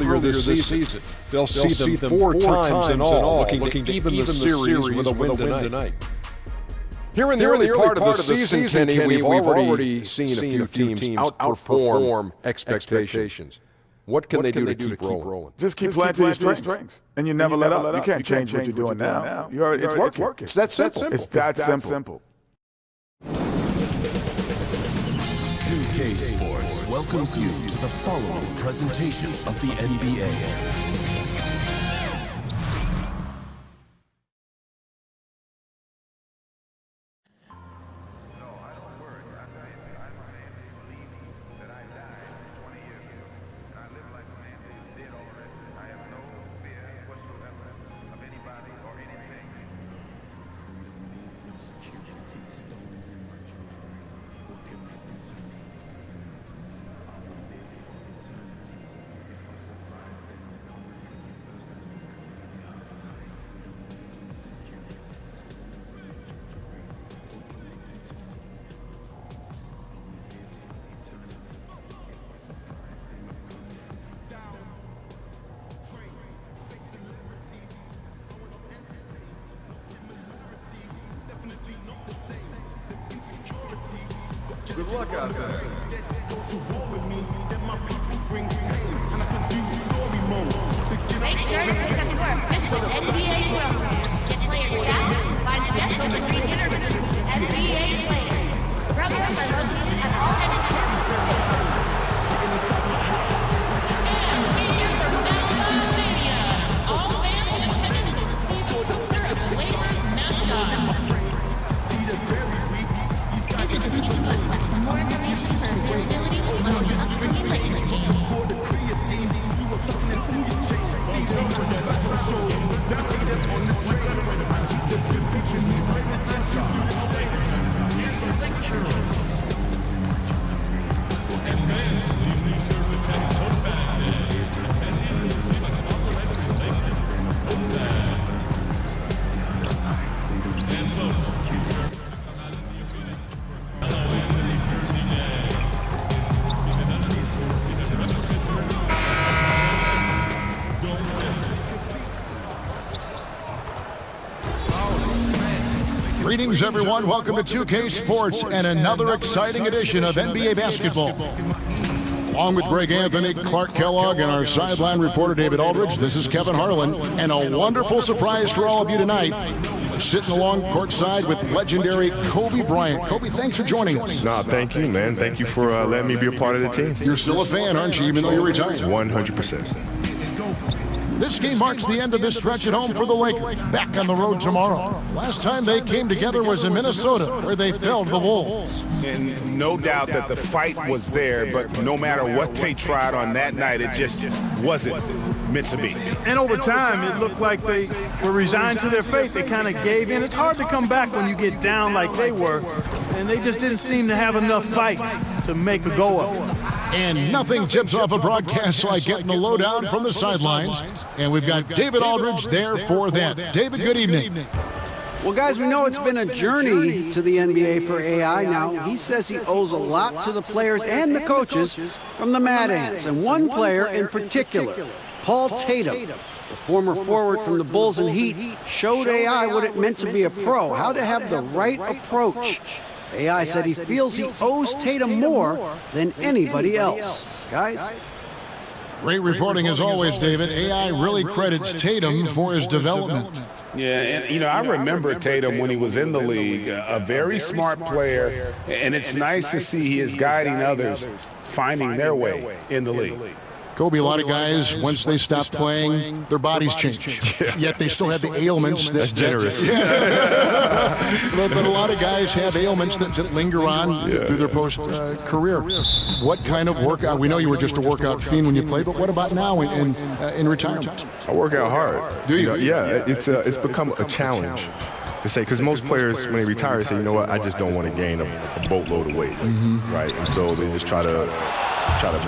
earlier this season. They'll see them four times in all, looking to even the series with a win tonight. Here in the early part of the season, Kenny, we've already seen a few teams outperform expectations. What can they do to keep rolling? Just keep playing to your strengths, and you never let up. You can't change what you're doing now. It's working. It's that simple. It's that simple. 2K Sports welcomes you to the following presentation of the NBA. Good luck out there. Make sure to pick up your official NBA program. Get players scouts, find specials, and read interviews with NBA players. Programs are located at all entrances. And here's the mascot mania. All fans in attendance will receive a poster of the Lakers mascot. Visit the team's website for more information on availability on the upcoming Lakers game. Greetings, everyone. Welcome to 2K Sports and another exciting edition of NBA basketball. Along with Greg Anthony, Clark Kellogg, and our sideline reporter David Aldridge, this is Kevin Harlan, and a wonderful surprise for all of you tonight. We're sitting along courtside with legendary Kobe Bryant. Kobe, thanks for joining us. No, thank you, man. Thank you for letting me be a part of the team. You're still a fan, aren't you, even though you're retired? 100%. This game marks the end of this stretch at home for the Lakers. Back on the road tomorrow. Last time they came together was in Minnesota, where they felled the Wolves. And no doubt that the fight was there, but no matter what they tried on that night, it just wasn't meant to be. And over time, it looked like they were resigned to their fate. They kind of gave in. It's hard to come back when you get down like they were, and they just didn't seem to have enough fight to make a go of it. And nothing tips off a broadcast like getting the lowdown from the sidelines. And we've got David Aldridge there for that. David, good evening. Well, guys, we know it's been a journey to the NBA for AI. Now, he says he owes a lot to the players and the coaches from the Mad Ants. And one player in particular, Paul Tatum, the former forward from the Bulls and Heat, showed AI what it meant to be a pro, how to have the right approach. AI said he feels he owes Tatum more than anybody else. Guys? Great reporting as always, David. AI really credits Tatum for his development. Yeah, and I remember Tatum when he was in the league, a very smart player, and it's nice to see he is guiding others, finding their way in the league. Kobe, a lot of guys, once they stop playing, their bodies change. Yet they still have the ailments. That's generous. But a lot of guys have ailments that linger on through their post-career. What kind of workout? We know you were just a workout fiend when you played, but what about now in retirement? I work out hard. Do you? Yeah, it's become a challenge to say, because most players, when they retire, say, you know what, I just don't want to gain a boatload of weight, right? And so they just try to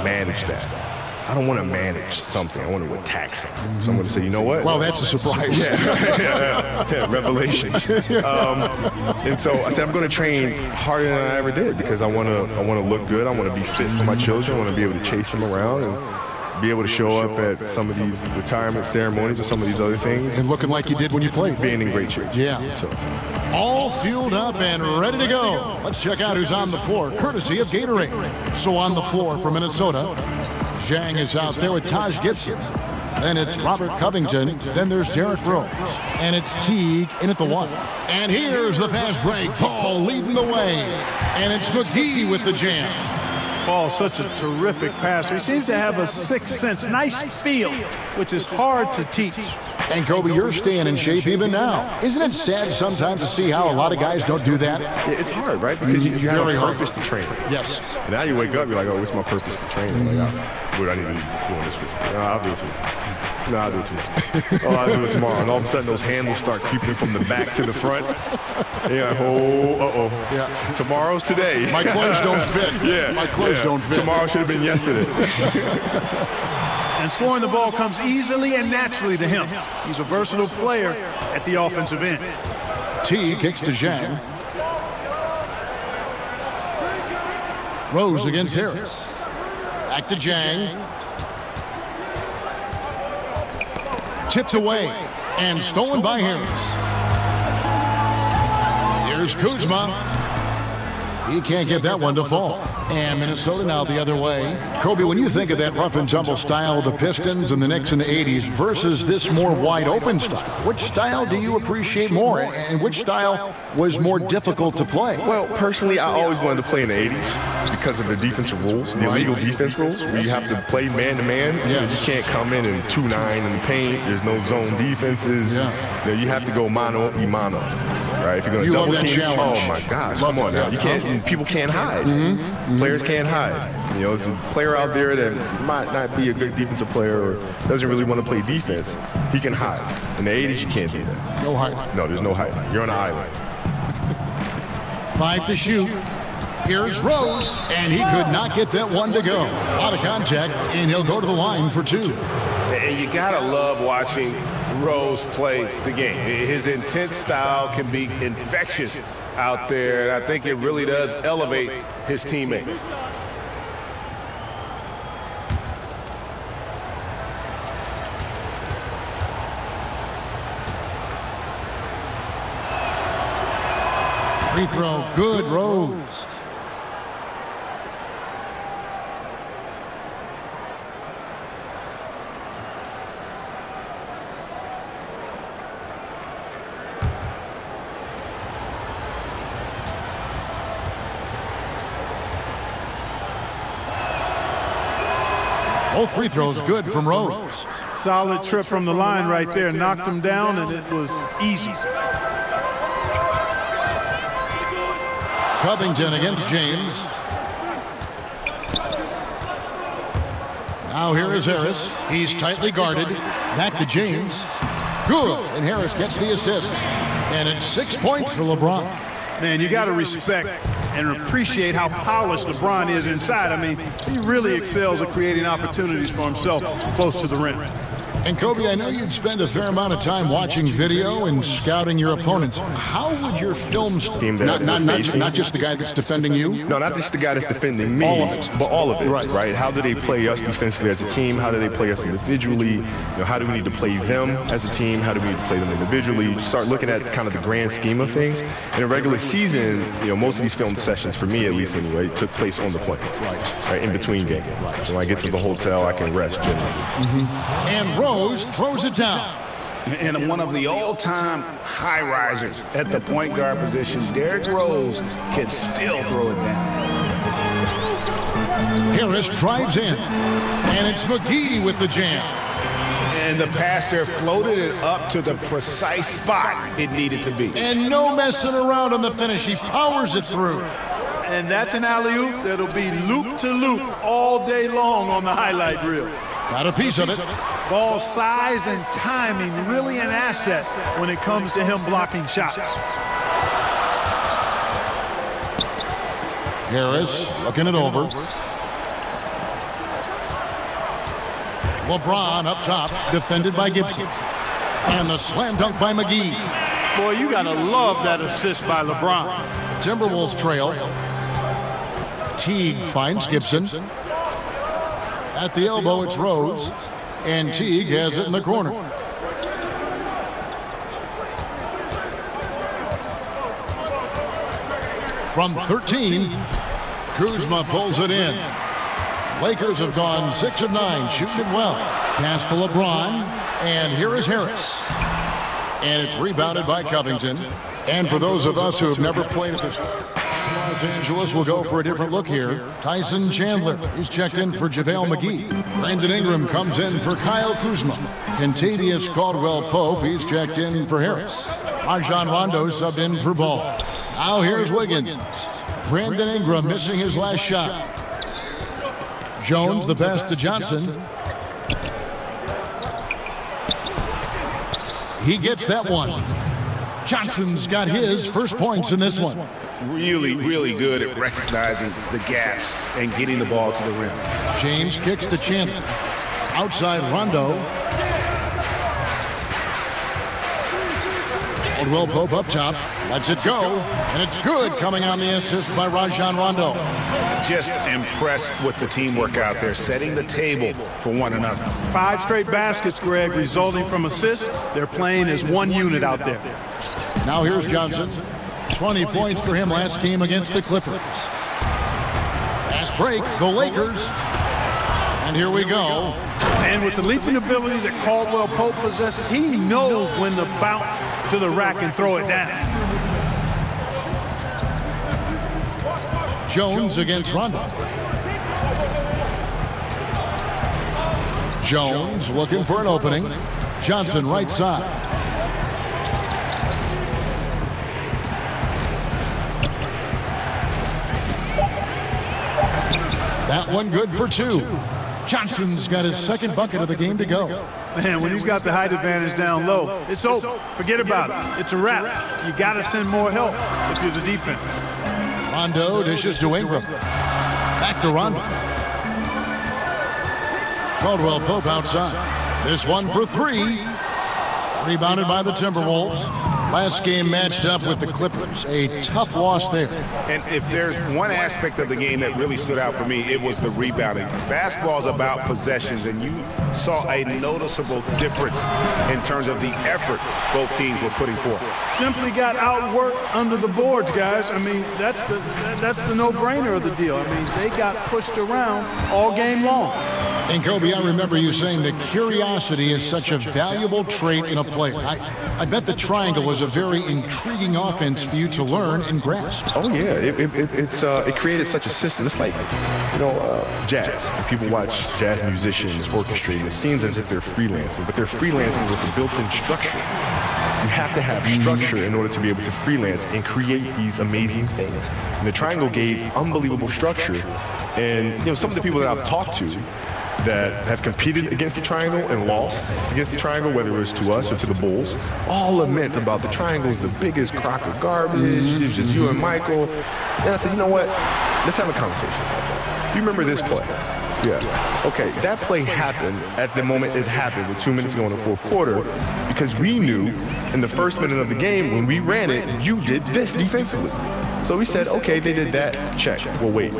manage that. I don't want to manage something. I want to attack something. So I'm going to say, you know what? Well, that's a surprise. Yeah, revelation. And so I said, I'm going to train harder than I ever did because I want to look good. I want to be fit for my children. I want to be able to chase them around. And be able to show up at some of these retirement ceremonies or some of these other things. And looking like you did when you played. Being in great shape. Yeah. So. All fueled up and ready to go. Let's check out who's on the floor, courtesy of Gatorade. So on the floor for Minnesota, Zhang is out there with Taj Gibson. Then it's Robert Covington. Then there's Derrick Rose. And it's Teague in at the 1. And here's the fast break. Paul leading the way. And it's McGee with the jam. Paul's such a terrific passer. He seems to have a sixth sense, nice feel, which is hard to teach. And Kobe, you're staying in shape even now. Isn't it sad sometimes to see how a lot of guys don't do that? Yeah, it's hard, right? Because you have a purpose to train. Yes. And now you wake up, you're like, oh, what's my purpose for training? Like, what do I need to be doing this for? No, I'll do it tomorrow. No, I'll do it tomorrow. Oh, I'll do it tomorrow. And all of a sudden, those handles start creeping from the back to the front. And you're like, oh, Yeah. Tomorrow's today. My clothes don't fit. Yeah. My clothes don't fit. Tomorrow should have been yesterday. And scoring the ball comes easily and naturally to him. He's a versatile player at the offensive end. T kicks to Zhang. Rose against Harris. Back to Zhang. Tipped away and stolen by Harris. Here's Kuzma. He can't get that one to fall. And Minnesota now the other way. Kobe, when you think of that rough and tumble style of the Pistons and the Knicks in the 80s versus this more wide open style, which style do you appreciate more? And which style was more difficult to play? Well, personally, I always wanted to play in the 80s because of the defensive rules, the illegal defense rules, where you have to play man-to-man. Yes. You can't come in and 2-9 in the paint. There's no zone defenses. Yeah. You have to go mano-a-mano. Right? If you're going to double team, oh my gosh, come on now. You can't. People can't hide. Players can't hide. You know, there's a player out there that might not be a good defensive player or doesn't really want to play defense. He can hide. In the 80s, you can't do that. No hiding. No, there's no hiding. You're on an island. 5 to shoot. Here's Rose, and he could not get that one to go. Out of contact, and he'll go to the line for 2. And you gotta love watching Rose play the game. His intense style can be infectious out there, and I think it really does elevate his teammates. Free throw, good, Rose. Both free throws good from Rose. Solid trip from the line right there. Knocked him down, and it was easy. Covington against James. Now here is Harris. He's tightly guarded. Back to James. Good. And Harris gets the assist. And it's 6 points for LeBron. Man, you got to respect and appreciate how polished LeBron is inside. I mean, he really excels at creating opportunities for himself close to the rim. And Kobe, I know you'd spend a fair amount of time watching video and scouting your opponents. How would your film not just the guy that's defending you? No, not just the guy that's defending me. All of it. But all of it, right? How do they play us defensively as a team? How do they play us individually? You know, how do we need to play them as a team? How do we need to play them individually? You start looking at kind of the grand scheme of things. In a regular season, you know, most of these film sessions, for me at least anyway, took place on the plane. Right, in between games. So when I get to the hotel, I can rest generally. And Rose throws it down. And one of the all-time high risers at the point guard position, Derrick Rose, can still throw it down. Harris drives in, and it's McGee with the jam. And the passer floated it up to the precise spot it needed to be. And no messing around on the finish. He powers it through. And that's an alley-oop that'll be loop to loop all day long on the highlight reel. Got a piece of it. Ball size and timing really an asset when it comes to him blocking shots. Harris looking it over. LeBron up top, defended by Gibson. And the slam dunk by McGee. Boy, you gotta love that assist by LeBron. Timberwolves trail. Teague finds Gibson. At the elbow, it's Rose. And Teague has it in the corner. From 13, Kuzma pulls it in. Lakers have gone 6 of 9, shooting it well. Pass to LeBron, and here is Harris. And it's rebounded by Covington. And for those of us who have never played at this, Los Angeles will go for a different look here. Tyson Chandler is checked in for JaVale McGee. Brandon Ingram comes in for Kyle Kuzma. Kentavious Caldwell-Pope, he's checked in for Harris. Rajon Rondo subbed in for Ball. Now here's Wiggins. Brandon Ingram missing his last shot. Jones the pass to Johnson. He gets that one. Johnson's got his first points in this one. Really, really good at recognizing the gaps and getting the ball to the rim. James kicks to Chandler. Outside Rondo. Caldwell-Pope up top. Lets it go. And it's good coming on the assist by Rajon Rondo. Just impressed with the teamwork out there, setting the table for one another. 5 straight baskets, Greg, resulting from assists. They're playing as one unit out there. Now here's Johnson. 20 points for him last game against the Clippers. Fast break, the Lakers. And here we go. And with the leaping ability that Caldwell-Pope possesses, he knows when to bounce to the rack and throw it down. Jones against Rondo. Jones looking for an opening. Johnson right side. That one good for 2. Johnson's got his second bucket of the game to go. Man, when he's got the height advantage down low, it's over. Forget about it. It's a wrap. You got to send more help if you're the defense. Rondo dishes to Ingram. Back to Rondo. Caldwell-Pope outside. This one for 3. Rebounded by the Timberwolves. Last game matched up with the Clippers. A tough loss there. And if there's one aspect of the game that really stood out for me, it was the rebounding. Basketball is about possessions, and you saw a noticeable difference in terms of the effort both teams were putting forth. Simply got outworked under the boards, guys. I mean, that's the no-brainer of the deal. I mean, they got pushed around all game long. And Kobe, I remember you saying that curiosity is such a valuable trait in a player. I bet the triangle was a very intriguing offense for you to learn and grasp. Oh yeah, it created such a system. It's like, jazz. People watch jazz musicians orchestrate, and it seems as if they're freelancing, but they're freelancing with a built-in structure. You have to have structure in order to be able to freelance and create these amazing things. And the triangle gave unbelievable structure. And some of the people that I've talked to that have competed against the triangle and lost against the triangle, whether it was to us or to the Bulls, all lament about the triangle is the biggest crock of garbage. It was just you and Michael. And I said, you know what? Let's have a conversation. You remember this play? Yeah. Okay, that play happened at the moment it happened with 2 minutes to go in the fourth quarter because we knew in the first minute of the game when we ran it, you did this defensively. So we said, okay, they did that, check. Well, wait.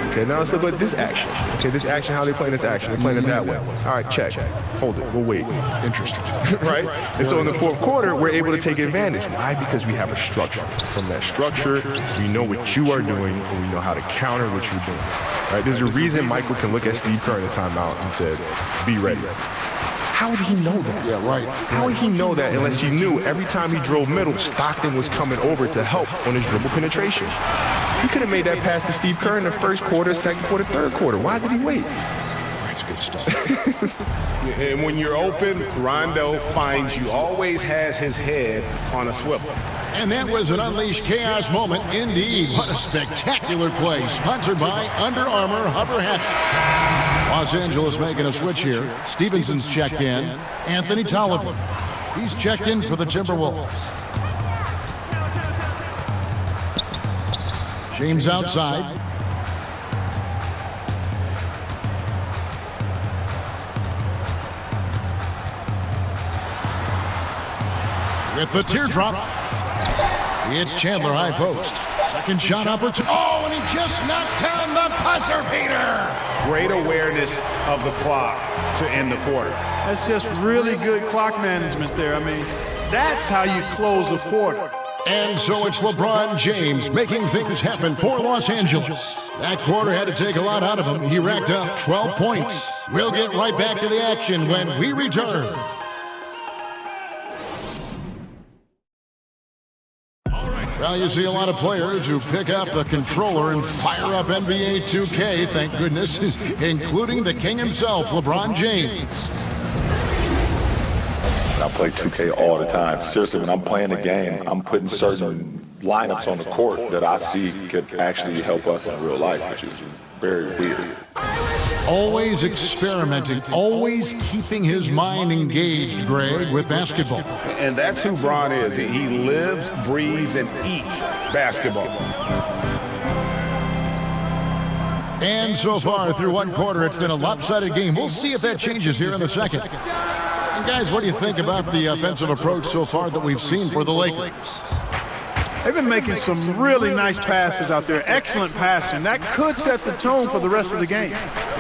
Okay, now let's look at this action. Okay, this action, how they playing this action? They're playing it that way. All right, check. Hold it. We'll wait. Interesting. Right? And so in the fourth quarter, we're able to take advantage. Why? Because we have a structure. From that structure, we know what you are doing, and we know how to counter what you're doing. Right? There's a reason Michael can look at Steve Kerr in the timeout and said, be ready. How would he know that? Yeah, right. How would he know that unless he knew every time he drove middle, Stockton was coming over to help on his dribble penetration? He could have made that pass to Steve Kerr in the first quarter, second quarter, third quarter. Why did he wait? That's good stuff. And when you're open, Rondo finds you, always has his head on a swivel. And that was an unleashed chaos moment indeed. What a spectacular play. Sponsored by Under Armour Hover Hat. Los Angeles making a switch here. Stevenson's checked in. Anthony Tolliver. He's checked in for the Timberwolves. James outside. With the teardrop. It's Chandler high post. Second shot opportunity. Oh, and he just knocked down the buzzer beater. Great awareness of the clock to end the quarter. That's just really good clock management there. I mean, that's how you close a quarter. And so it's LeBron James making things happen for Los Angeles. That quarter had to take a lot out of him. He racked up 12 points. We'll get right back to the action when we return. Well, you see a lot of players who pick up a controller and fire up NBA 2K, thank goodness, including the king himself, LeBron James. I play 2K all the time. Seriously, when I'm playing the game, I'm putting certain lineups on the court that I see could actually help us in real life, which is very weird. Always experimenting, always keeping his mind engaged, Greg, with basketball. And that's who Bron is. He lives, breathes, and eats basketball. And so far, through one quarter, it's been a lopsided game. We'll see if that changes here in the second. And guys, what do you think about the offensive approach so far that we've seen for the Lakers? They've been making some really nice passes out there. Excellent passing. That could set the tone for the rest of the game.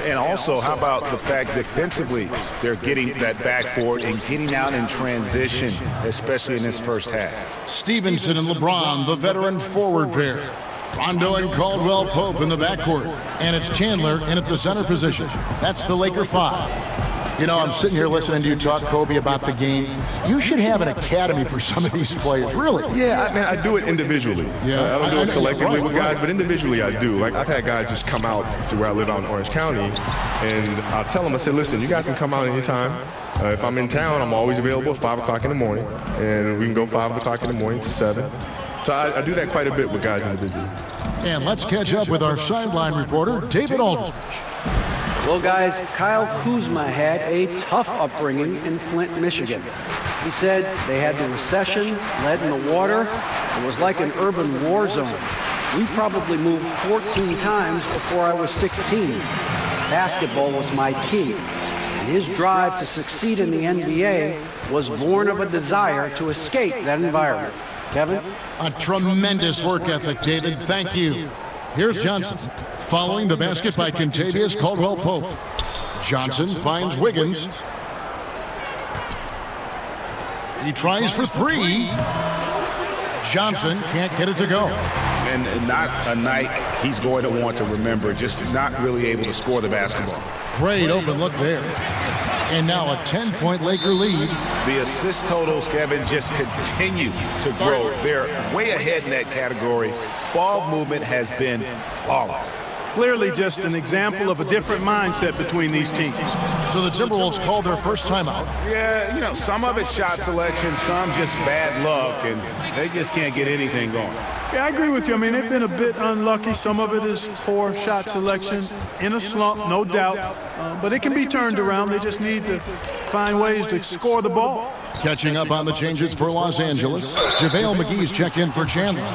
And also, how about the fact defensively they're getting that backboard and getting out in transition, especially in this first half. Stevenson and LeBron, the veteran forward pair. Rondo and Caldwell Pope in the backcourt. And it's Chandler in at the center position. That's the Laker 5. You know, I'm sitting here listening to you talk, Kobe, about the game. You should have an academy for some of these players, really. Yeah, I do it individually. Yeah, I don't do it collectively with guys, but individually I do. Like, I've had guys just come out to where I live out in Orange County, and I'll tell them, I said, listen, you guys can come out anytime. If I'm in town, I'm always available at 5 o'clock in the morning, and we can go 5 o'clock in the morning to 7. So I do that quite a bit with guys individually. And let's catch up with our sideline reporter, David Aldridge. Well, guys, Kyle Kuzma had a tough upbringing in Flint, Michigan. He said they had the recession, lead in the water. It was like an urban war zone. We probably moved 14 times before I was 16. Basketball was my key. And his drive to succeed in the NBA was born of a desire to escape that environment. Kevin? A tremendous work ethic, David. Thank you. Here's Johnson, following the basket by Kentavious Caldwell-Pope. Johnson finds Wiggins. He tries for 3. Johnson can't get it to go. And not a night he's going to want to remember, just not really able to score the basketball. Great open look there. And now a 10-point Laker lead. The assist totals, Kevin, just continue to grow. They're way ahead in that category. Ball movement has been flawless. Clearly just an example of a different mindset between these teams. So the Timberwolves called their first timeout. Yeah, you know, some of it's shot selection, some just bad luck, and they just can't get anything going. Yeah, I agree with you. I mean, they've been a bit unlucky. Some of it is poor shot selection, in a slump, no doubt. But it can be turned around. They just need to find ways to score the ball. Catching up on the changes for Los Angeles, JaVale McGee's checked in for Chandler.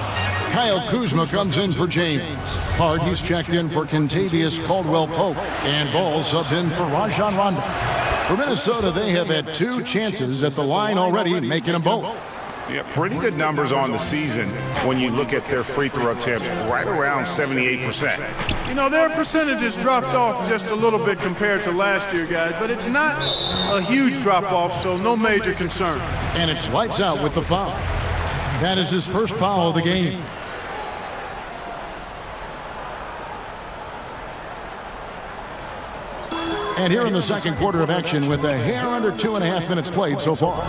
Kyle Kuzma comes in for James. Hardy's checked in for Kentavious Caldwell-Pope. And Ball subbed in for Rajon Rondo. For Minnesota, they have had 2 chances at the line already, making them both. Yeah, pretty good numbers on the season when you look at their free throw attempts, right around 78%. You know, their percentages dropped off just a little bit compared to last year, guys, but it's not a huge drop-off, so no major concern. And it's lights out with the foul. That is his first foul of the game. And here in the second quarter of action with a hair under 2.5 minutes played so far.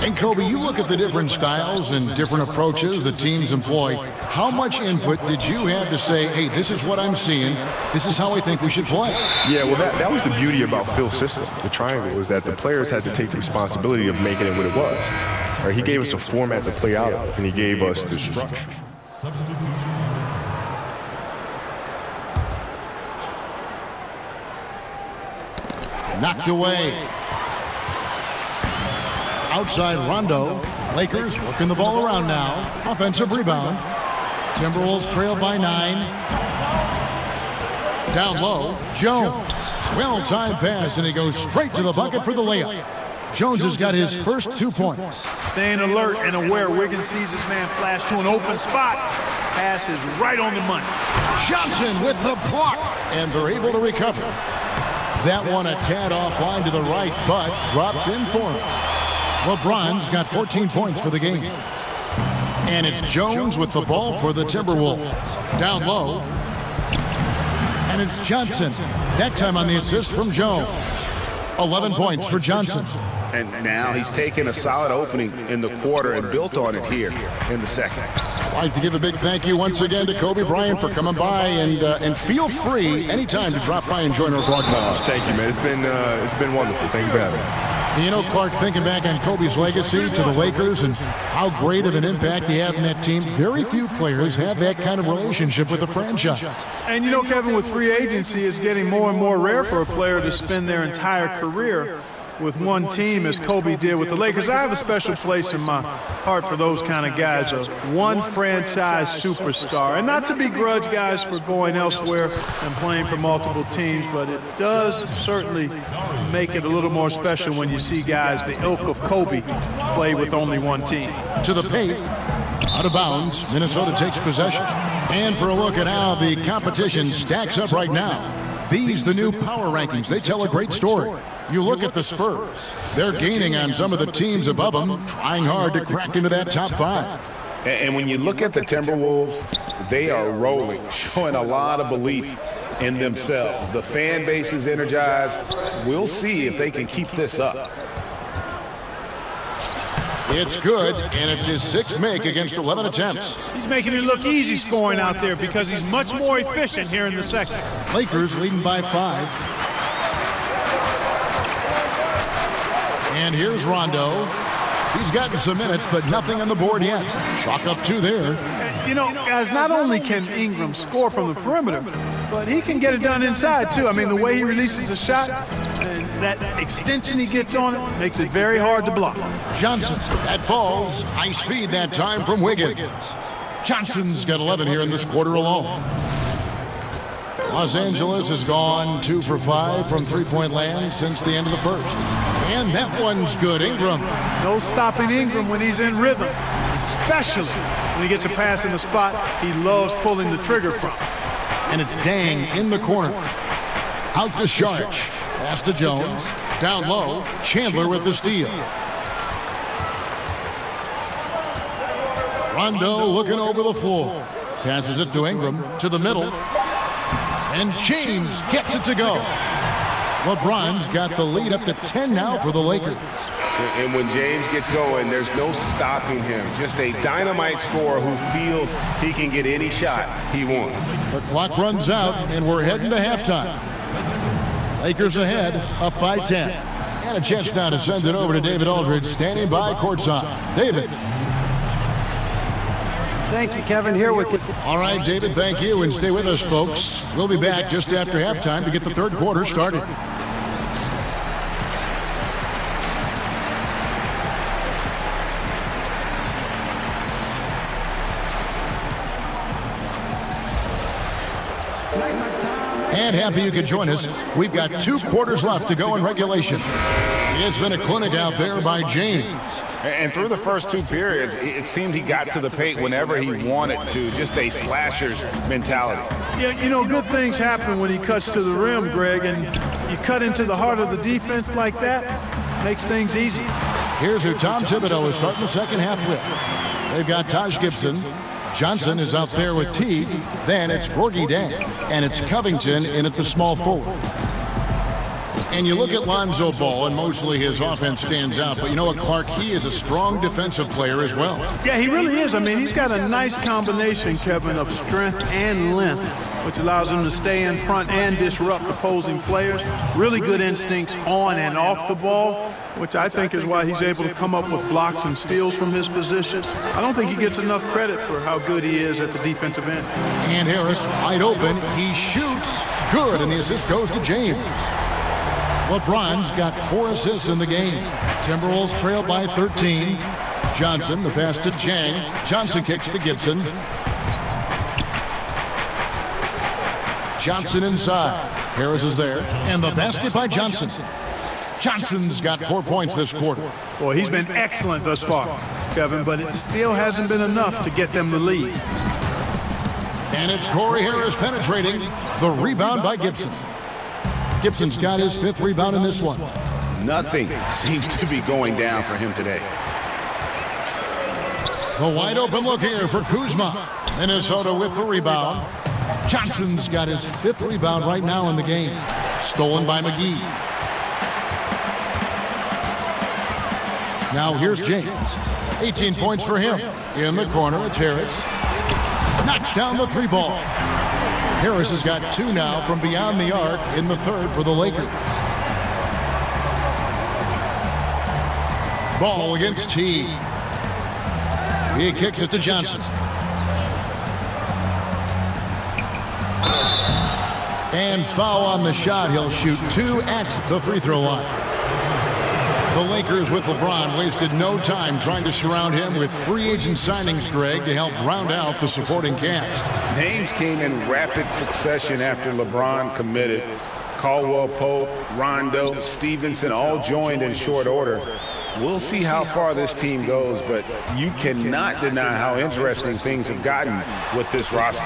And Kobe, you look at the different styles and different approaches the teams employ. How much input did you have to say, hey, this is what I'm seeing, this is how I think we should play? Yeah, well, that was the beauty about Phil's system, the triangle, was that the players had to take the responsibility of making it what it was. Right, he gave us a format to play out of, and he gave us the structure. Knocked away. Outside Rondo. Lakers working the ball around now. Offensive rebound. Timberwolves trail by 9. Down low, Jones. Well-timed pass, and he goes straight to the bucket for the layup. Jones has got his first 2 points. Staying alert and aware. Wiggins sees his man flash to an open spot. Pass is right on the money. Johnson with the block, and they're able to recover. That one a tad offline to the right, but drops in for him. LeBron's got 14 points for the game. And it's Jones with the ball for the Timberwolves. Down low. And it's Johnson. That time on the assist from Jones. 11 points for Johnson. And now he's taken a solid opening in the quarter and built on it here in the second. I'd like to give a big thank you once again to Kobe Bryant for coming by, and feel free anytime to drop by and join our broadcast. Thank you, man. It's been wonderful. Thank you for having me. You know, Clark, thinking back on Kobe's legacy to the Lakers and how great of an impact he had in that team, very few players have that kind of relationship with a franchise. And you know, Kevin, with free agency, it's getting more and more rare for a player to spend their entire career with one team as Kobe did with the Lakers. I have a special place in my heart for those kind of guys, a one franchise superstar. And not to begrudge guys for going elsewhere and playing for multiple teams, but it does certainly make it a little more special when you see guys the ilk of Kobe play with only one team. To the paint, out of bounds, Minnesota takes possession. And for a look at how the competition stacks up right now, these, the new power rankings, they tell a great story. You look at the Spurs. They're gaining on some of the teams above them, trying hard to crack into that top 5. And when you look at the Timberwolves, they are rolling, showing a lot of belief in themselves. The fan base is energized. We'll see if they can keep this up. It's good, and it's his 6th make against 11 attempts. He's making it look easy scoring out there because he's much more efficient here in the second. Lakers leading by 5. And here's Rondo. He's gotten some minutes, but nothing on the board yet. Chalk up 2 there. You know, guys, not only can Ingram score from the perimeter, but he can get it done inside, too. I mean, the way he releases the shot, and that extension he gets on it, makes it very hard to block. Johnson at balls. Nice feed that time from Wiggins. Johnson's got 11 here in this quarter alone. Los Angeles has gone 2 for 5 from three-point land since the end of the first. And that one's good. Ingram. No stopping Ingram when he's in rhythm, especially when he gets a pass in the spot he loves pulling the trigger from. And it's Dang in the corner. Out to Sharp. Pass to Jones. Down low. Chandler with the steal. Rondo looking over the floor. Passes it to Ingram. To the middle. And James gets it to go. LeBron's got the lead up to 10 now for the Lakers. And when James gets going, there's no stopping him. Just a dynamite scorer who feels he can get any shot he wants. The clock runs out, and we're heading to halftime. Lakers ahead, up by 10. And a chance now to send it over to David Aldridge, standing by courtside. David. Thank you, Kevin. Here with you. All right, David, thank you, and stay with us, folks. We'll be back just after halftime to get the third quarter started. And happy you could join us. We've got 2 quarters left to go in regulation. It's been a clinic out there by James. And through the first 2 periods, it seemed he got to the paint whenever he wanted to. Just a slasher's mentality. Yeah, you know, good things happen when he cuts to the rim, Greg, and you cut into the heart of the defense like that, makes things easy. Here's who Tom Thibodeau is starting the second half with. They've got Taj Gibson. Johnson is out there with Teague. Then it's Gorgie Dang. And it's Covington in at the small forward. And you look at Lonzo Ball, and mostly his offense stands out. But you know what, Clark? He is a strong defensive player as well. Yeah, he really is. I mean, he's got a nice combination, Kevin, of strength and length, which allows him to stay in front and disrupt opposing players. Really good instincts on and off the ball, which I think is why he's able to come up with blocks and steals from his position. I don't think he gets enough credit for how good he is at the defensive end. And Harris wide open. He shoots. Good, and the assist goes to James. LeBron's got 4 assists in the game. Timberwolves trail by 13. Johnson, the pass to Jang. Johnson kicks to Gibson. Johnson inside. Harris is there. And the basket by Johnson. Johnson's got 4 points this quarter. Boy, he's been excellent thus far, Kevin, but it still hasn't been enough to get them the lead. And it's Corey Harris penetrating. The rebound by Gibson. Gibson's got his 5th rebound in this one. Nothing seems to be going down for him today. The wide open look here for Kuzma. Minnesota with the rebound. Johnson's got his 5th rebound right now in the game. Stolen by McGee. Now here's James. 18 points for him. In the corner, it's Harris. Knocks down the 3 ball. Harris has got 2 now from beyond the arc in the 3rd for the Lakers. Ball against T. He kicks it to Johnson. And foul on the shot. He'll shoot 2 at the free throw line. The Lakers with LeBron wasted no time trying to surround him with free agent signings, Greg, to help round out the supporting cast. Names came in rapid succession after LeBron committed. Caldwell Pope, Rondo, Stevenson all joined in short order. We'll see how far this team goes, but you cannot deny how interesting things have gotten with this roster.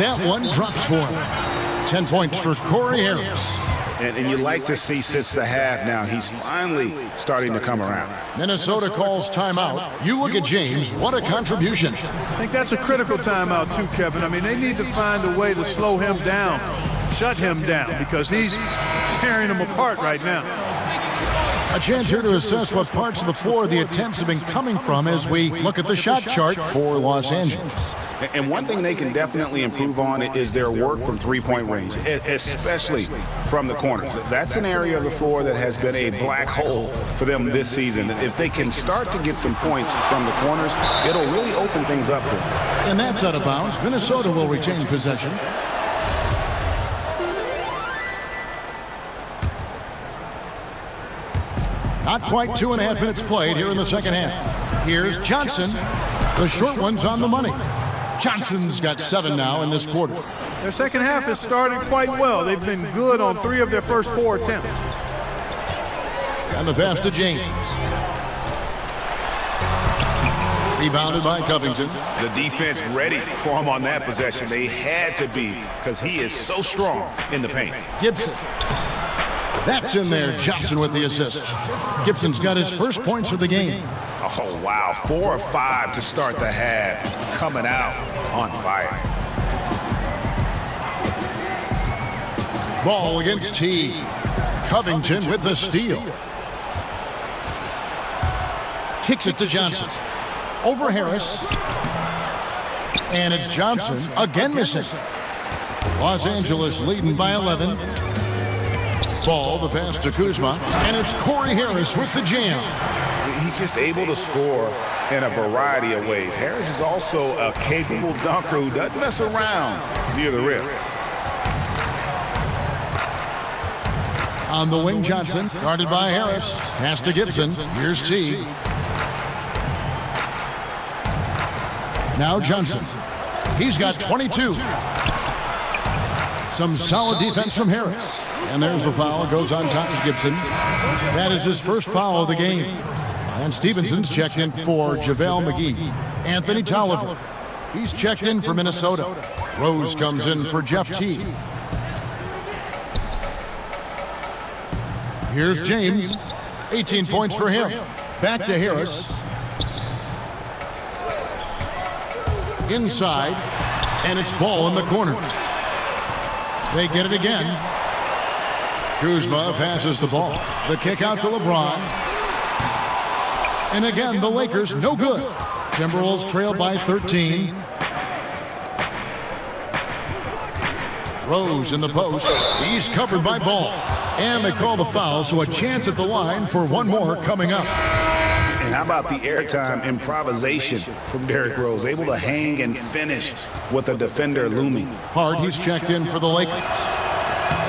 That one drops for him. 10 points for Corey Harris. And you like to see since the half now, he's finally starting to come around. Minnesota calls timeout. You look at James, what a contribution. I think that's a critical timeout too, Kevin. I mean, they need to find a way to slow him down, shut him down, because he's tearing them apart right now. A chance here to assess what parts of the floor the attempts have been coming from as we look at the shot chart for Los Angeles. And one thing they can definitely improve on is their work from three-point range, especially from the corners. That's an area of the floor that has been a black hole for them this season. If they can start to get some points from the corners, it'll really open things up for them. And that's out of bounds. Minnesota will retain possession. Not quite 2.5 minutes played here in the second half. Here's Johnson. The short one's on the money. Johnson's got 7 now in this quarter. Their second half has started quite well. They've been good on 3 of their first 4 attempts. And the pass to James. Rebounded by Covington. The defense ready for him on that possession. They had to be, because he is so strong in the paint. Gibson. That's in there. Johnson with the assist. Gibson's got his first points of the game. Oh, wow. 4 of 5 to start the half. Coming out on fire. Ball against T. Covington with the steal. Kicks it to Johnson. Over Harris. And it's Johnson again missing. Los Angeles leading by 11. Ball, the pass to Kuzma, and it's Corey Harris with the jam. He's just able to score in a variety of ways. Harris is also a capable dunker who doesn't mess around near the rim. On the wing, Johnson, guarded by Harris. Pass to Gibson. Here's T. Now Johnson. He's got 22. Some solid defense from Harris. And there's the foul. It goes on top of Gibson. That is his first foul of the game. And Stevenson's checked in for JaVale McGee. Anthony Tolliver. He's checked in for Minnesota. Rose comes in for Jeff T. Here's James. 18 points for him. Back to Harris. Inside. And it's ball in the corner. They get it again. Kuzma passes the ball. The kick out to LeBron. And again, the Lakers no good. Timberwolves trail by 13. Rose in the post. He's covered by Ball. And they call the foul, so a chance at the line for one more coming up. And how about the airtime improvisation from Derrick Rose, able to hang and finish with a defender looming. Hard, he's checked in for the Lakers.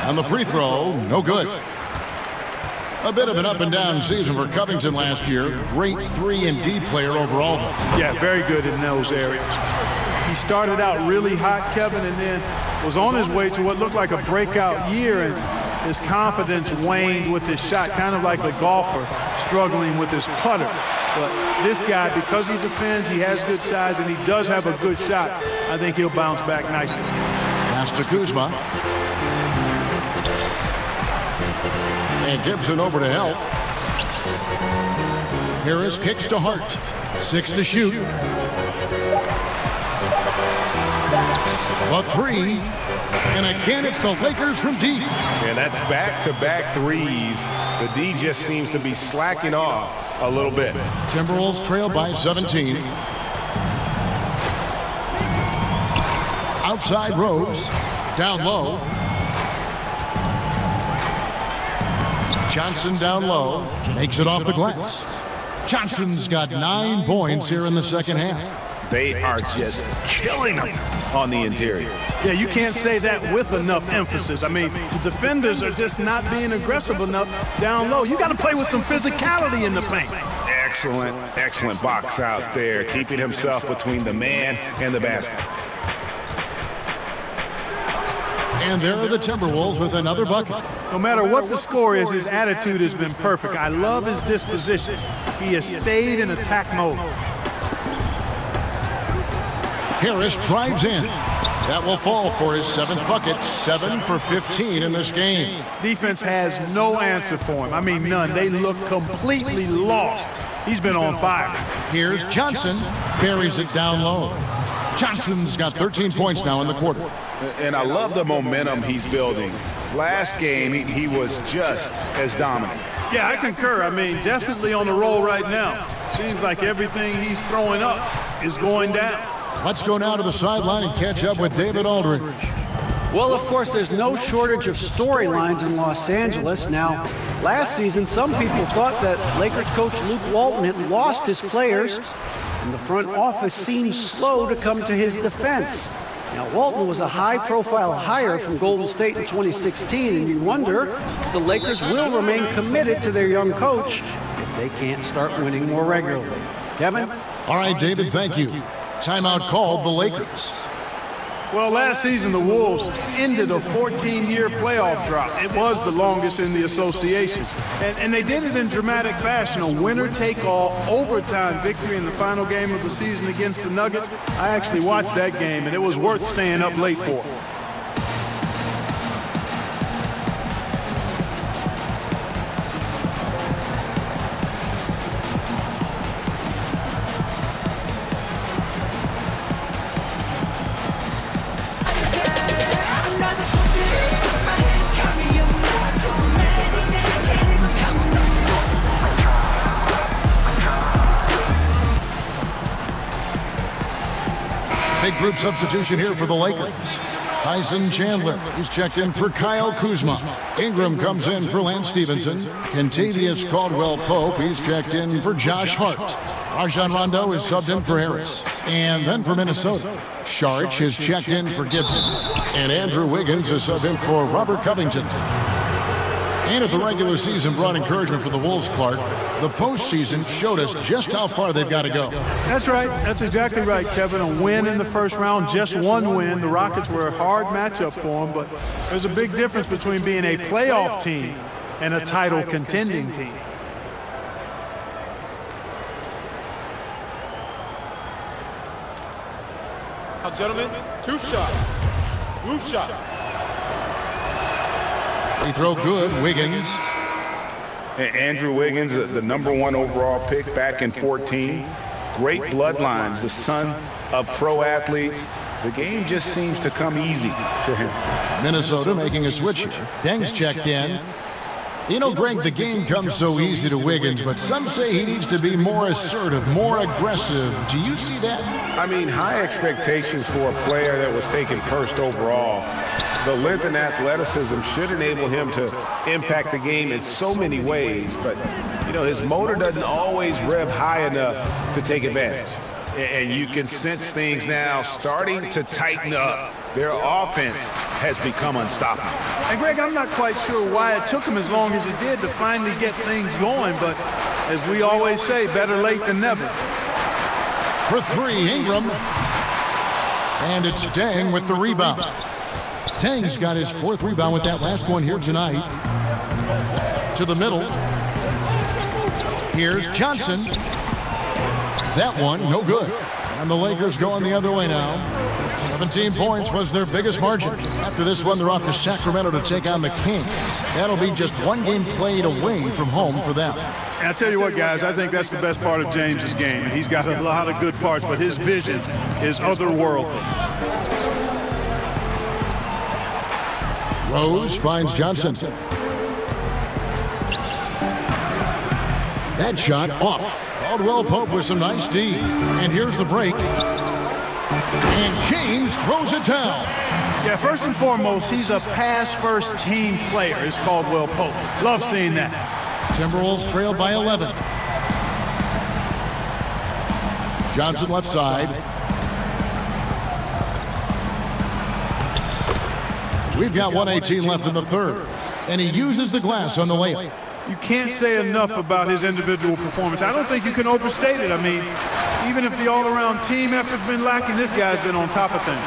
And the free throw, no good. A bit of an up-and-down season for Covington last year. Great 3 and D player overall, though. Yeah, very good in those areas. He started out really hot, Kevin, and then was on his way to what looked like a breakout year. And his confidence waned with his shot, kind of like a golfer struggling with his putter. But this guy, because he defends, he has good size, and he does have a good shot, I think he'll bounce back nicely. Pass to Kuzma. And Gibson over to help. Harris kicks to Hart. 6 to shoot. The 3. And again, it's the Lakers from deep. And that's back-to-back threes. The D just seems to be slacking off a little bit. Timberwolves trail by 17. Outside Rose. Down low. Johnson down low. Makes it off the glass. Johnson's got 9 points here in the second half. They are just killing them on the interior. Yeah, you can't say that with enough emphasis. I mean, the defenders are just not being aggressive enough down low. You got to play with some physicality in the paint. Excellent box out there, keeping himself between the man and the basket. And there are the Timberwolves with another bucket. No matter what the score is, his attitude has been perfect. I love his disposition. He has stayed in attack mode. Harris drives in. That will fall for his 7th bucket, 7 for 15 in this game. Defense has no answer for him. I mean, none. They look completely lost. He's been on fire. Here's Johnson. Buries it down low. Johnson's got 13 points now in the quarter. And I love the momentum he's building. Last game, he was just as dominant. Yeah, I concur. I mean, definitely on the roll right now. Seems like everything he's throwing up is going down. Let's go now to the sideline and catch up with David Aldridge. Well, of course, there's no shortage of storylines in Los Angeles. Now, last season, some people thought that Lakers coach Luke Walton had lost his players, and the front office seemed slow to come to his defense. Now, Walton was a high-profile hire from Golden State in 2016, and you wonder if the Lakers will remain committed to their young coach if they can't start winning more regularly. Kevin? All right, David, thank you. Timeout called the Lakers. Well, last season, the Wolves ended a 14-year playoff drought. It was the longest in the association. And they did it in dramatic fashion, a winner-take-all overtime victory in the final game of the season against the Nuggets. I actually watched that game, and it was worth staying up late for. Big group substitution here for the Lakers. Tyson Chandler, he's checked in for Kyle Kuzma. Ingram comes in for Lance Stevenson. Kentavious Caldwell-Pope, he's checked in for Josh Hart. Rajon Rondo is subbed in for Harris. And then for Minnesota, Saric is checked in for Gibson. And Andrew Wiggins is subbed in for Robert Covington. And if the regular season brought encouragement for the Wolves, Clark, the postseason showed us just how far they've got to go. That's right. That's exactly right, Kevin. A win in the first round, just one win. The Rockets were a hard matchup for them, but there's a big difference between being a playoff team and a title contending team. Now, gentlemen, two shot. Move shot. Free throw good, Wiggins. Andrew Wiggins, the #1 overall pick back in 14. Great bloodlines, the son of pro athletes. The game just seems to come easy to him. Minnesota making a switch here. Deng's checked in. You know, Greg, the game comes so easy to Wiggins, but some say he needs to be more assertive, more aggressive. Do you see that? I mean, high expectations for a player that was taken first overall. The length and athleticism should enable him to impact the game in so many ways, but, you know, his motor doesn't always rev high enough to take advantage. And you can sense things now starting to tighten up. Their offense has become unstoppable. And, Greg, I'm not quite sure why it took him as long as it did to finally get things going, but as we always say, better late than never. For three, Ingram. And it's Deng with the rebound. Tang's got his 4th rebound with that last one here tonight. To the middle. Here's Johnson. That one, no good. And the Lakers going the other way now. 17 points was their biggest margin. After this one, they're off to Sacramento to take on the Kings. That'll be just one game played away from home for them. And I'll tell you what, guys, I think that's the best part of James's game. And he's got a lot of good parts, but his vision is otherworldly. Rose finds Johnson. That shot off. Caldwell Pope with some nice D. And here's the break. And James throws it down. Yeah, first and foremost, he's a pass-first team player, is Caldwell Pope. Love seeing that. Timberwolves trailed by 11. Johnson left side. We've got 1:18 left in the third. And he uses the glass on the layup. You can't say enough about his individual performance. I don't think you can overstate it. I mean, even if the all-around team effort's been lacking, this guy's been on top of things.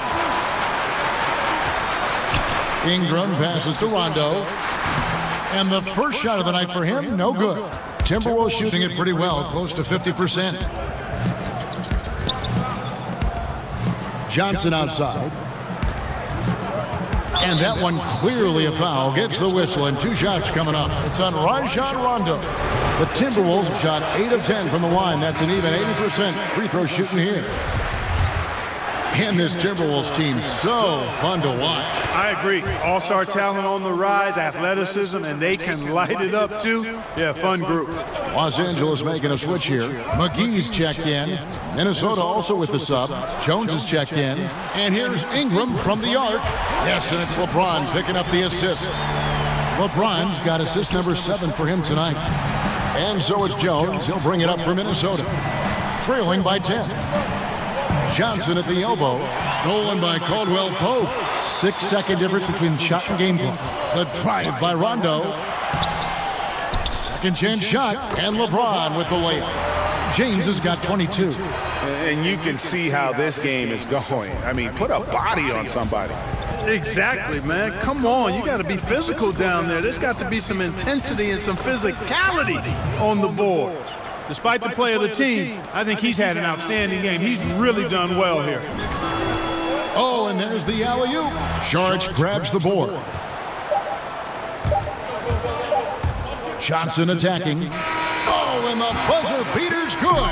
Ingram passes to Rondo. And the first shot of the night for him, no good. Timberwolves shooting it pretty well, close to 50%. Johnson outside. And that one clearly a foul. Gets the whistle, and 2 shots coming up. It's on Rajon Rondo. The Timberwolves have shot 8 of 10 from the line. That's an even 80% free throw shooting here. And this Timberwolves team, so fun to watch. I agree. All-star talent on the rise, athleticism, and they can light it up too. Yeah, fun group. Los Angeles making a switch here. McGee's checked in. Minnesota also with the sub. Jones is checked in. And here's Ingram from the arc. Yes, and it's LeBron picking up the assist. LeBron's got assist number 7 for him tonight. And so it's Jones. He'll bring it up for Minnesota. Trailing by 10. Johnson at the elbow. Stolen by Caldwell Pope. 6-second difference between shot and game clock. The drive by Rondo. Second chance shot. And LeBron with the layup. James has got 22. And you can see how this game is going. I mean, put a body on somebody. Exactly, man. Come on. You got to be physical down there. There's got to be some intensity and some physicality on the board. Despite the play of the team, I think he's had an outstanding game. He's really done well here. Oh, and there's the alley-oop. Sharch grabs the board. Johnson attacking. Oh, and the buzzer beater's good.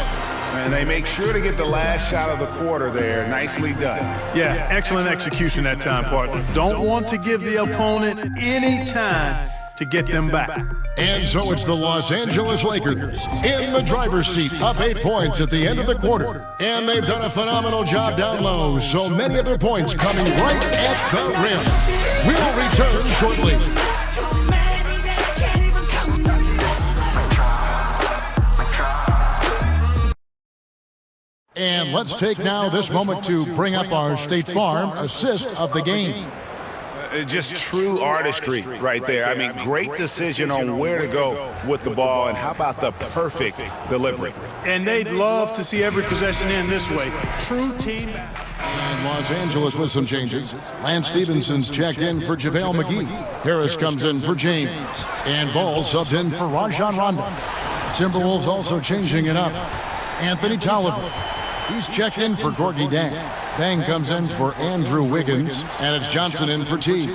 And they make sure to get the last shot of the quarter there. Nicely done. Yeah, excellent execution that time, partner. Don't want to give the opponent any time to get them back. And so it's the Los Angeles Lakers in the driver's seat, up 8 points at the end of the quarter. And they've done a phenomenal job down low, so many of their points coming right at the rim. We'll return shortly. And let's take now this moment to bring up our State Farm assist of the game. Just true artistry right there. I mean, great decision on where to go with the ball, and how about the perfect delivery. And they'd love to see every possession end this way. True team. And Los Angeles with some changes. Lance Stevenson's checked in for JaVale McGee. Harris comes in for James. And Ball subbed in for Rajon Rondo. Timberwolves also changing it up. Anthony Tolliver. He's checked in for Gorgie Dang. Dang comes in for Andrew Wiggins, and it's Johnson in for T.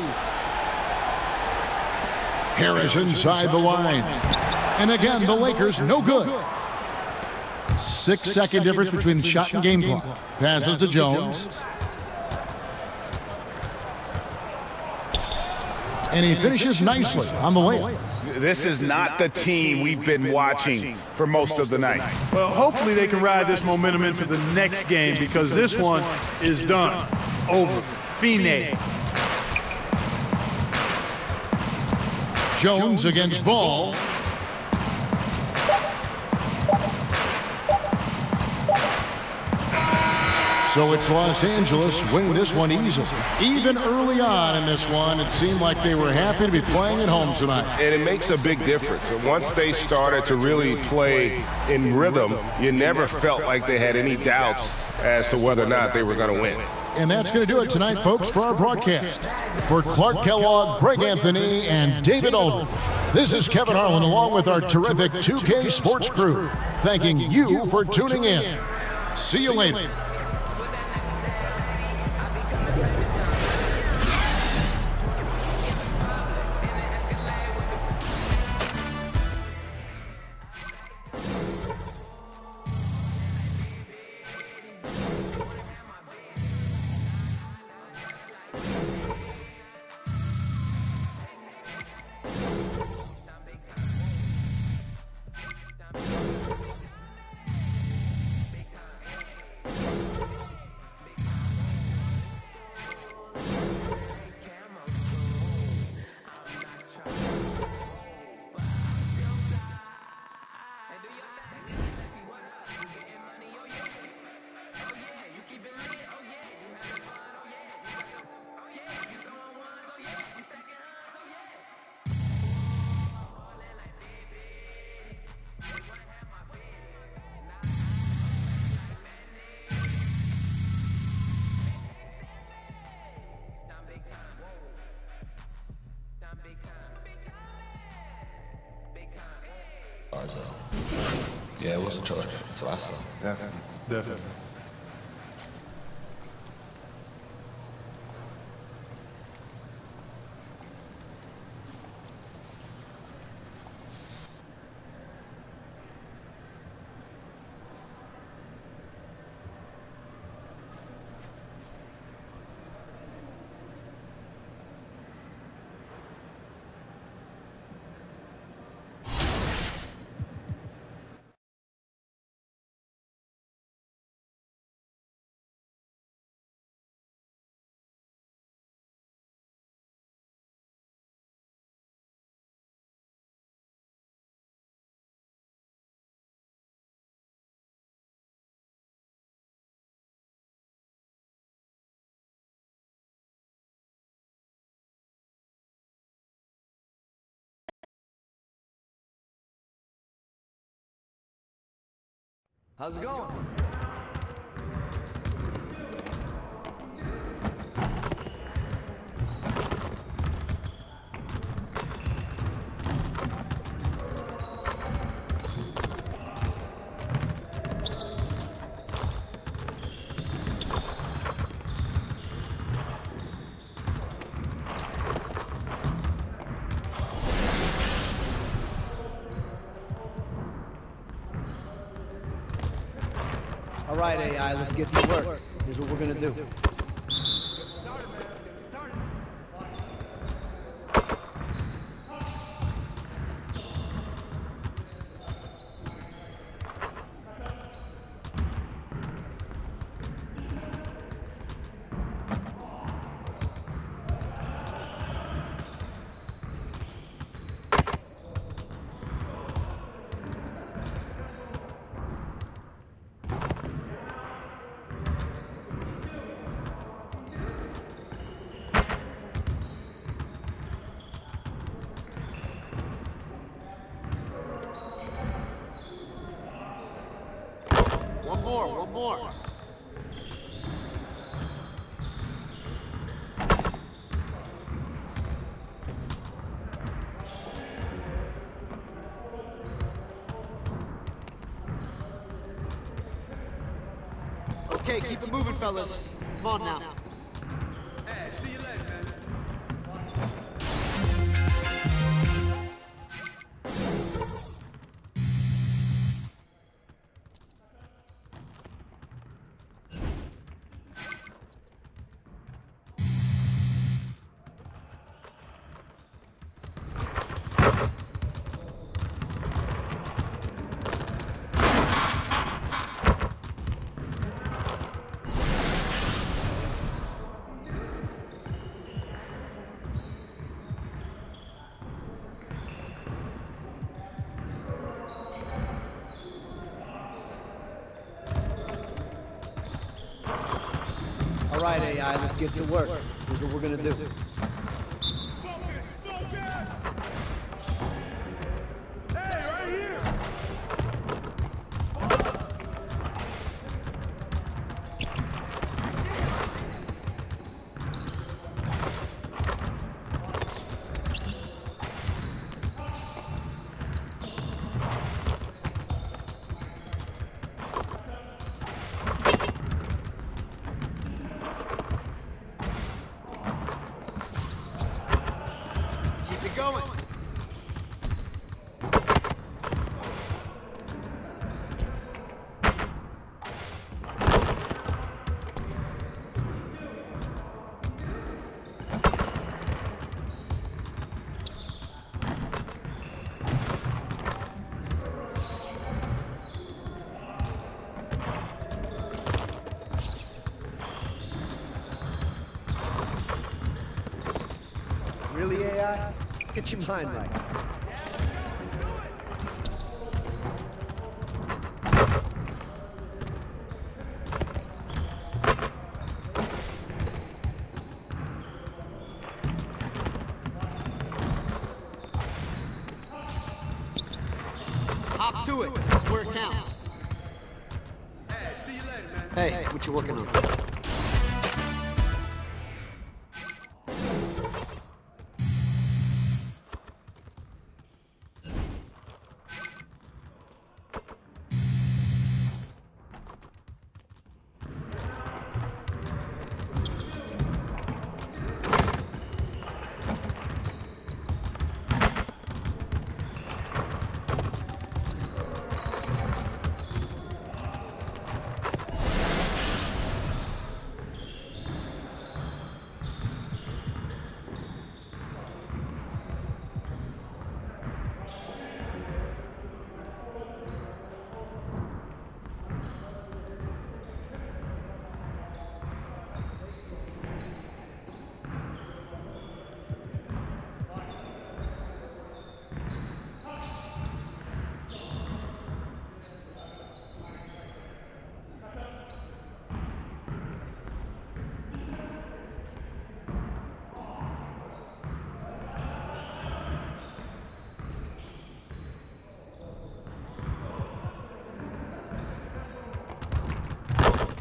Harris inside the line. And again, the Lakers no good. 6-second difference between shot and game clock. Passes to Jones. And he finishes nicely on the layup. This is not the team we've been watching for most of the night. Well, hopefully they can ride this momentum into the next game, because this one is done. Over. Fine. Jones against Ball. So it's Los Angeles winning this one easily. Even early on in this one, it seemed like they were happy to be playing at home tonight. And it makes a big difference. Once they started to really play in rhythm, you never felt like they had any doubts as to whether or not they were going to win. And that's going to do it tonight, folks, for our broadcast. For Clark Kellogg, Greg Anthony, and David Aldridge, this is Kevin Harlan along with our terrific 2K Sports crew, thanking you for tuning in. See you later. Yeah, it was a charge. That's what I saw. Definitely. How's it going? All right, AI, let's get to work. Here's what we're gonna do. One more. Okay, keep it moving, fellas. Come on now. Hey, see you later, man. All right, AI, let's get to work. Here's what we're going to do. Really, AI? Get your mind right. Hop to it. This is where it counts. Hey, see you later, man. Hey, what you working on?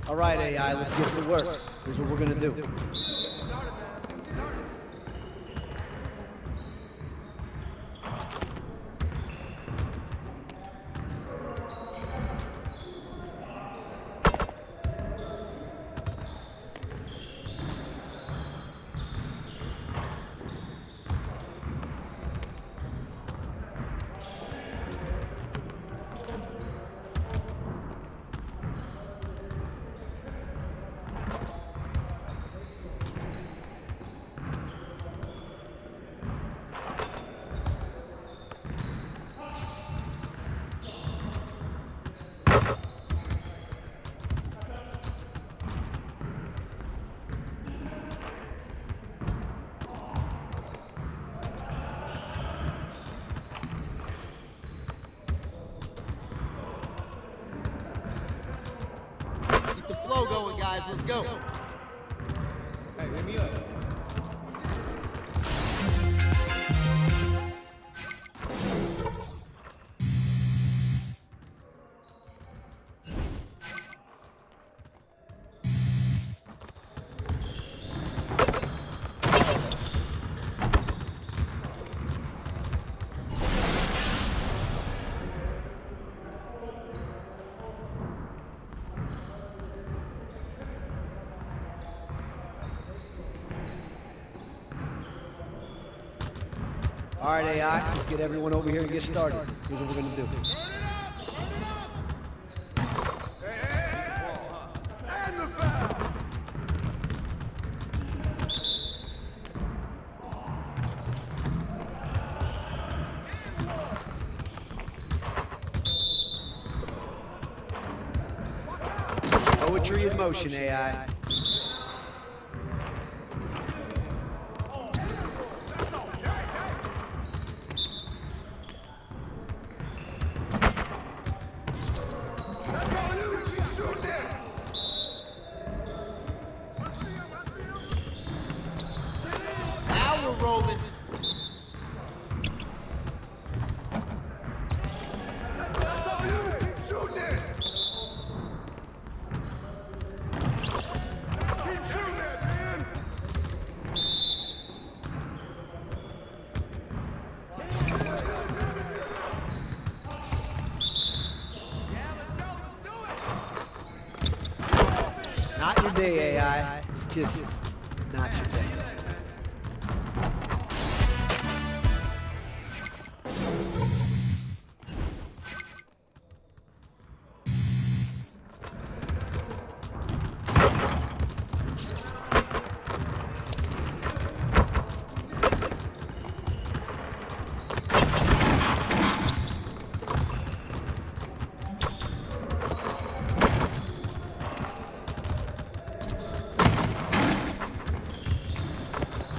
All right, AI, let's get to work. Here's what we're going to do. Keep the flow going, guys. Let's go. Hey, hit me up. All right, AI, let's get everyone over here and get started. Here's what we're going to do. And the foul. Poetry in motion, AI. Not your day, AI. It's just not your day.